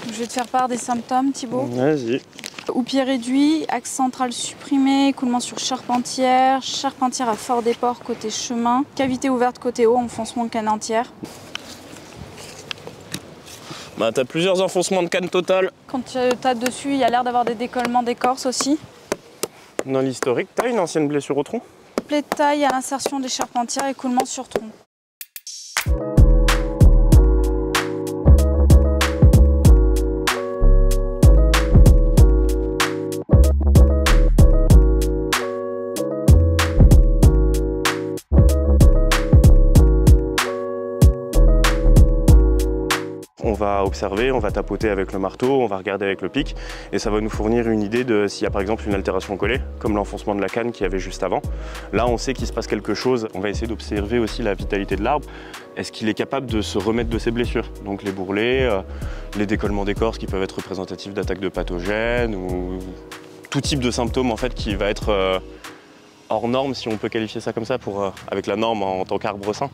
Je vais te faire part des symptômes, Thibaut. Vas-y. Houppier réduit, axe central supprimé, écoulement sur charpentière, charpentière à fort déport côté chemin, cavité ouverte côté haut, enfoncement de canne entière. Bah, t'as plusieurs enfoncements de canne total. Quand tu tapes dessus, il y a l'air d'avoir des décollements d'écorce aussi. Dans l'historique, t'as une ancienne blessure au tronc? Plaie de taille à l'insertion des charpentières, écoulement sur tronc. On va observer, on va tapoter avec le marteau, on va regarder avec le pic et ça va nous fournir une idée de s'il y a par exemple une altération collée, comme l'enfoncement de la canne qu'il y avait juste avant. Là, on sait qu'il se passe quelque chose. On va essayer d'observer aussi la vitalité de l'arbre. Est-ce qu'il est capable de se remettre de ses blessures? Donc les bourrelets, les décollements d'écorce qui peuvent être représentatifs d'attaques de pathogènes ou tout type de symptômes en fait qui va être hors norme, si on peut qualifier ça comme ça, avec la norme en tant qu'arbre sain.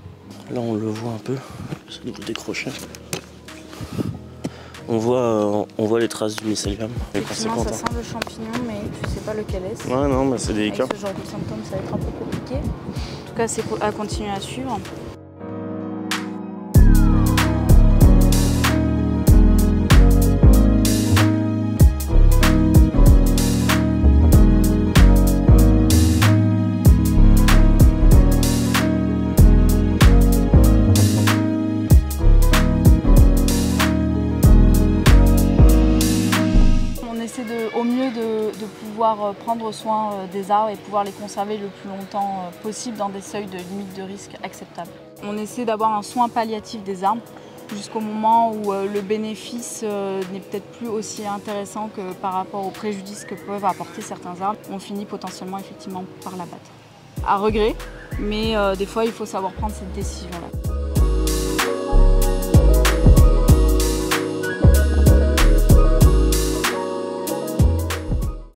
Là, on le voit un peu, ça nous décrocher. On voit les traces du mycélium. Effectivement, ça sent le champignon, mais tu sais pas lequel est. Ouais, non, bah c'est délicat. Avec ce genre de symptômes, ça va être un peu compliqué. En tout cas, c'est à continuer à suivre. Au mieux de pouvoir prendre soin des arbres et pouvoir les conserver le plus longtemps possible dans des seuils de limite de risque acceptables. On essaie d'avoir un soin palliatif des arbres jusqu'au moment où le bénéfice n'est peut-être plus aussi intéressant que par rapport aux préjudices que peuvent apporter certains arbres. On finit potentiellement effectivement par l'abattre. À regret, mais des fois il faut savoir prendre cette décision-là.